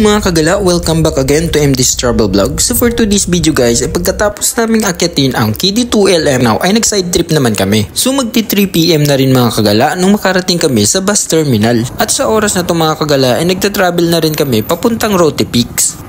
mga kagala, welcome back again to MD's Travel Vlog. So for today's video guys, ay pagkatapos naming akyatin ang KD2LM now ay nag-side trip naman kami. So magti 3 PM na rin mga kagala nung makarating kami sa bus terminal. At sa oras na to mga kagala ay nagta-travel na rin kami papuntang Rote Peaks.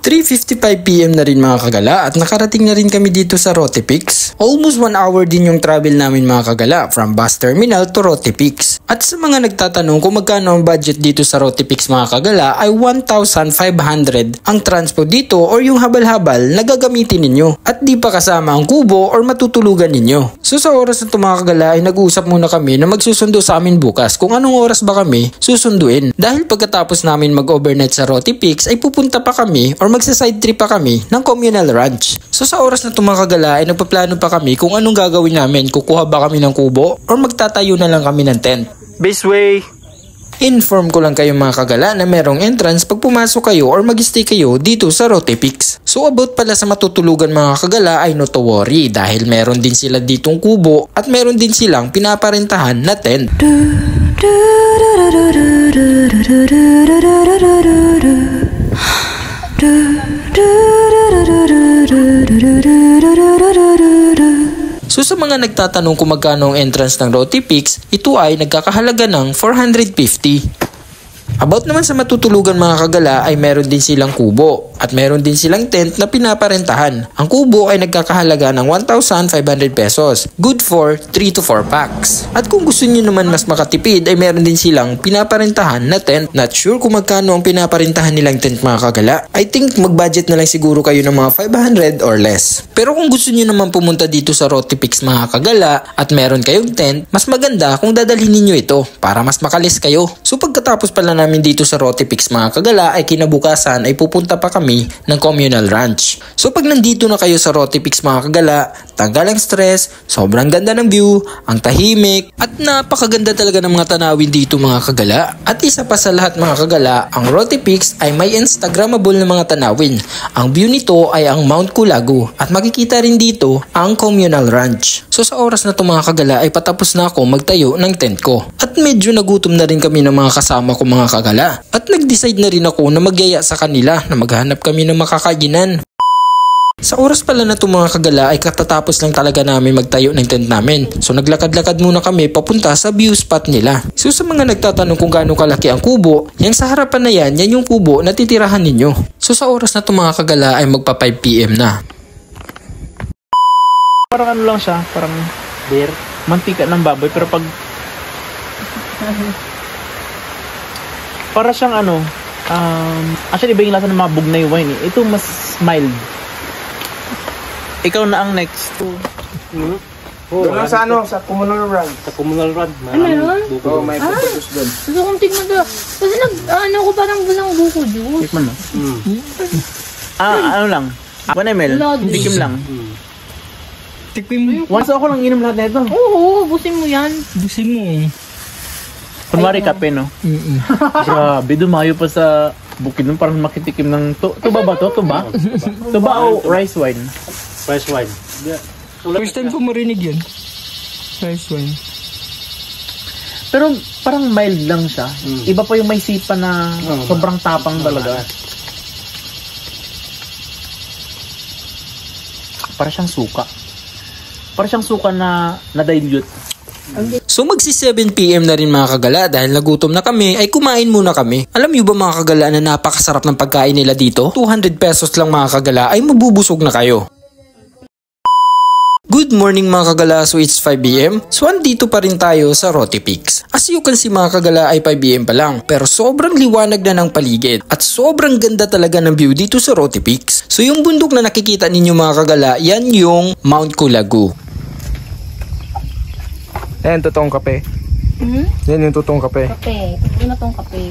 3:55 PM na rin mga kagala at nakarating na rin kami dito sa Rote Peaks. Almost 1 hour din yung travel namin mga kagala from bus terminal to Rote Peaks. At sa mga nagtatanong kung magkano ang budget dito sa Rote Peaks mga kagala ay 1,500 ang transport dito or yung habal-habal na gagamitin ninyo. At di pa kasama ang kubo or matutulugan ninyo. So sa oras na ito mga kagala ay nag-uusap muna kami na magsusundo sa amin bukas kung anong oras ba kami susunduin. Dahil pagkatapos namin mag-overnight sa Rote Peaks ay pupunta pa kami or magsa-side trip pa kami ng communal ranch. So sa oras na tumakagala ay nagpaplano pa kami kung anong gagawin namin. Kukuha ba kami ng kubo or magtatayo na lang kami ng tent. Baseway! Inform ko lang kayo mga kagala na merong entrance pag pumasok kayo or mag-stay kayo dito sa Rote Peaks. So about pala sa matutulugan mga kagala ay not to worry dahil meron din sila ditong kubo at meron din silang pinaparentahan na tent. So sa mga nagtatanong kung magkano ang entrance ng Rote Peaks, ito ay nagkakahalaga ng 450. About naman sa matutulugan mga kagala ay meron din silang kubo at meron din silang tent na pinaparentahan. Ang kubo ay nagkakahalaga ng 1,500 pesos. Good for 3 to 4 packs. At kung gusto niyo naman mas makatipid ay meron din silang pinaparentahan na tent. Not sure kung magkano ang pinaparentahan nilang tent mga kagala. I think mag-budget na lang siguro kayo ng mga 500 or less. Pero kung gusto niyo naman pumunta dito sa Rote Peaks mga kagala at meron kayong tent, mas maganda kung dadalhin niyo ito para mas makalis kayo. So pagkatapos pala namin dito sa Rote Peaks mga kagala ay kinabukasan ay pupunta pa kami ng communal ranch. So pag nandito na kayo sa Rote Peaks mga kagala, tanggal ang stress, sobrang ganda ng view, ang tahimik, at napakaganda talaga ng mga tanawin dito mga kagala. At isa pa sa lahat mga kagala, ang Rote Peaks ay may Instagrammable na mga tanawin. Ang view nito ay ang Mount Culago at makikita rin dito ang communal ranch. So sa oras na ito mga kagala ay patapos na ako magtayo ng tent ko. At medyo nagutom na rin kami ng mga kasama ko mga kagala. At nag-decide na rin ako na magyaya sa kanila na maghanap kami ng makakaginan. Sa oras pala na ito mga kagala ay katatapos lang talaga namin magtayo ng tent namin. So naglakad-lakad muna kami papunta sa view spot nila. So sa mga nagtatanong kung gaano kalaki ang kubo, yung sa harapan na yan yung kubo na titirahan ninyo. So sa oras na ito mga kagala ay magpa 5 PM na. Parang ano lang siya, parang beer, mantika ng baboy pero pag para siyang ano, actually iba yung lasa ng mga bugnay wine eh. Ito mas mild. Ikaw na ang next. Doon lang sa ano, sa communal run. Sa communal run. Meron? Oo, may photos doon. Gusto kong tignan doon. Kasi ko parang bulang buko juice. Tikman mo. Ano lang? 1 ml. Tikim lang. Tikim mo. Once ako lang inom lahat na ito. Oo, busin mo yan. Busin mo. Kunwari kape, no? Grabe, dumayo pa sa bukid nun. Parang makitikim ng... Tuba ba to? Tuba? Tuba o rice wine? Rice wine. First time ko marinig yan. Rice wine. Pero parang mild lang siya. Iba pa yung may sipa na sobrang tapang talaga. Para siyang suka. Para siyang suka na na-dilute. So magsi 7 PM na rin mga kagala dahil nagutom na kami ay kumain muna kami. Alam niyo ba mga kagala na napakasarap ng pagkain nila dito? 200 pesos lang mga kagala ay mabubusog na kayo. Good morning mga kagala, so it's 5 AM. So andito pa rin tayo sa Rote Peaks. As you can see mga kagala ay 5 AM pa lang pero sobrang liwanag na ng paligid at sobrang ganda talaga ng view dito sa Rote Peaks. So yung bundok na nakikita ninyo mga kagala, yan yung Mount Culago. Yan, totoong kape. Yan yung totoong kape. Kape. Ito na tong kape.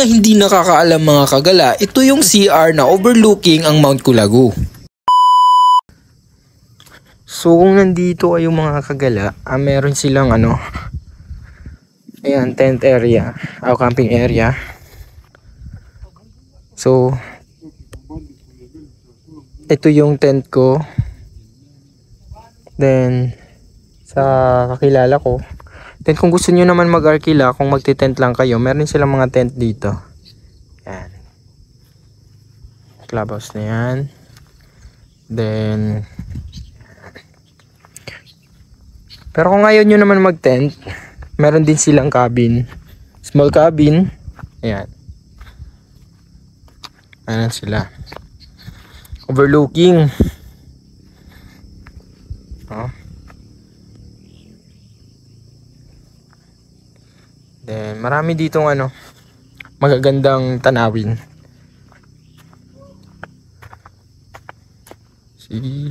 mga hindi nakakaalam mga kagala, ito yung CR na overlooking ang Mount Culago. So kung nandito ay yung mga kagala, meron silang ayan, tent area, camping area. So ito yung tent ko. Then sa kakilala ko. Then kung gusto nyo naman mag-arkila, kung magti-tent lang kayo, meron silang mga tent dito. Yan. Clubhouse na yan. Then pero kung ayaw nyo naman mag-tent, meron din silang cabin. Small cabin. Ayan. Ayan sila. Overlooking. Oh. Then marami ditong magagandang tanawin. See?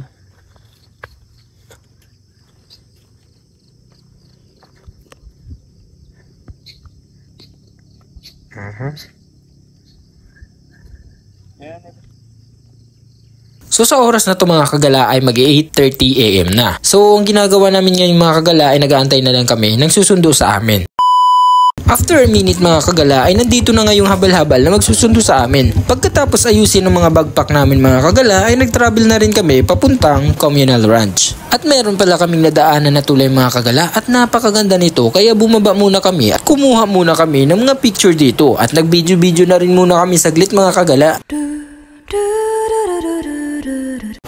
So sa oras na to mga kagala ay mag-8:30 AM na. So ang ginagawa namin ngayon mga kagala ay nag-aantay na lang kami ng susundo sa amin. After a minute mga kagala ay nandito na ngayong habal-habal na magsusundo sa amin. Pagkatapos ayusin ng mga bagpak namin mga kagala ay nag-travel na rin kami papuntang Communal Ranch. At meron pala kaming nadaanan na tulay mga kagala at napakaganda nito kaya bumaba muna kami at kumuha muna kami ng mga picture dito at nag-video-video na rin muna kami saglit mga kagala.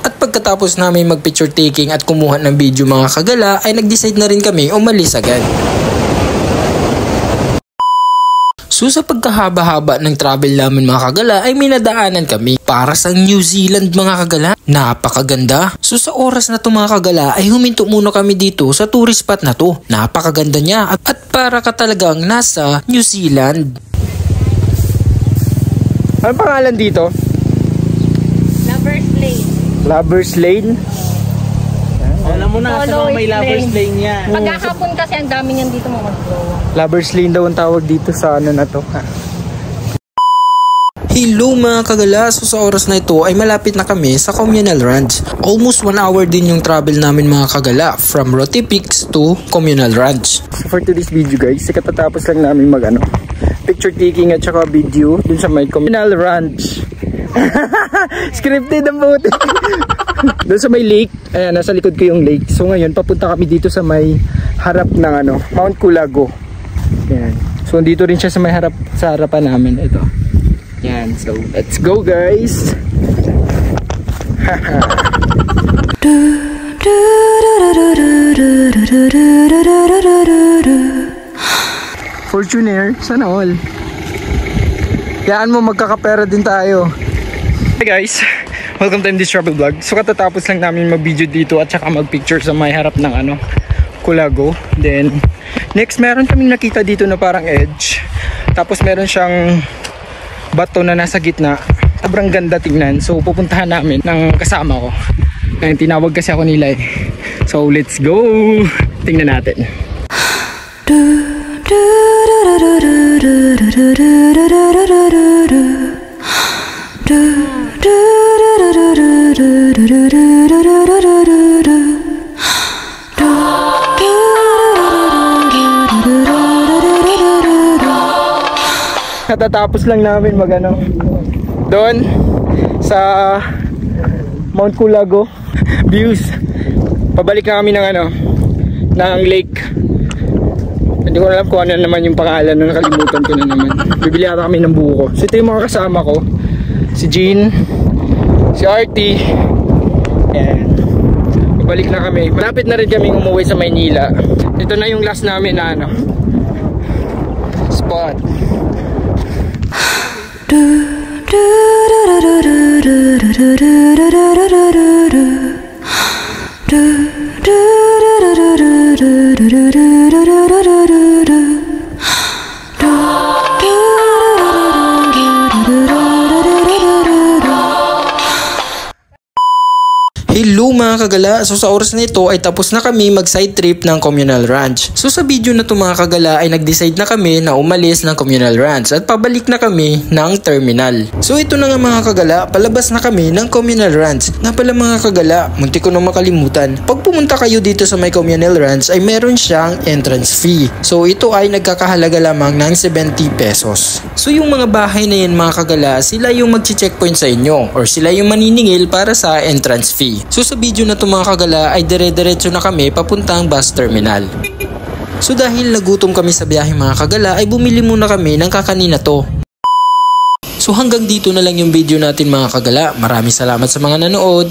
At pagkatapos namin mag-picture taking at kumuha ng video mga kagala ay nag-decide na rin kami umalis agad. So sa pagkahaba-haba ng travel namin mga kagala ay may nadaanan kami para sa New Zealand mga kagala. Napakaganda. So sa oras na to mga kagala ay huminto muna kami dito sa tourist spot na to. Napakaganda niya at para ka talagang nasa New Zealand. Ano pangalan dito? Lovers Lane. Lovers Lane? Alam mo na, sa may Lovers Lane yan. Pagkakapon kasi ang dami niyan dito mga mag-blowa. Lovers Lane daw ang tawag dito sa na to. Hello mga kagala, so sa oras na ito ay malapit na kami sa Communal Ranch. Almost 1 hour din yung travel namin mga kagala from Roty Peaks to Communal Ranch. So for today's video guys, katatapos lang namin picture taking at saka video dun sa may Communal Ranch. Scripted ang buti. Doon sa may lake, ayan, nasa likod ko yung lake. So ngayon, papunta kami dito sa may harap ng Mount Culago. Ayan. So dito rin siya sa may sa harapan namin. Ito. Ayan, so let's go guys. Fortuner, sana all. Yaan mo, magkakapera din tayo. Hey guys, welcome to this travel vlog. So katatapos lang namin mag-video dito at saka mag-picture sa may harap ng Culago. Then next meron kaming nakita dito na parang edge. Tapos meron siyang bato na nasa gitna. Sobrang ganda tingnan. So pupuntahan namin ng kasama ko. Ayun, tinawag kasi ako nila eh. So let's go. Tingnan natin. Katatapos lang namin doon sa Mount Culago views. Pabalik na kami ng lake. Hindi ko alam kung ano naman yung pangalan, nakalimutan ko na naman. Bibili ata kami ng buko. So ito yung mga kasama ko. Si Jean, si Artie. Ayan. Pabalik na kami. Malapit na rin kami umuwi sa Maynila. Ito na yung last namin na spot. Hello mga kagala, so sa oras na ito ay tapos na kami mag side trip ng Communal Ranch. So sa video na to mga kagala ay nag-decide na kami na umalis ng Communal Ranch at pabalik na kami ng terminal. So ito na nga mga kagala, palabas na kami ng Communal Ranch. Nga pala mga kagala, munti ko na makalimutan. Pag pumunta kayo dito sa may Communal Ranch ay meron siyang entrance fee. So ito ay nagkakahalaga lamang ng 70 pesos. So yung mga bahay na yan mga kagala, sila yung mag-checkpoint sa inyo or sila yung maniningil para sa entrance fee. So sa video na to mga kagala ay dire-diretso na kami papuntang bus terminal. So dahil nagutom kami sa biyahe mga kagala ay bumili muna kami ng kakanin na to. So hanggang dito na lang yung video natin mga kagala. Maraming salamat sa mga nanood.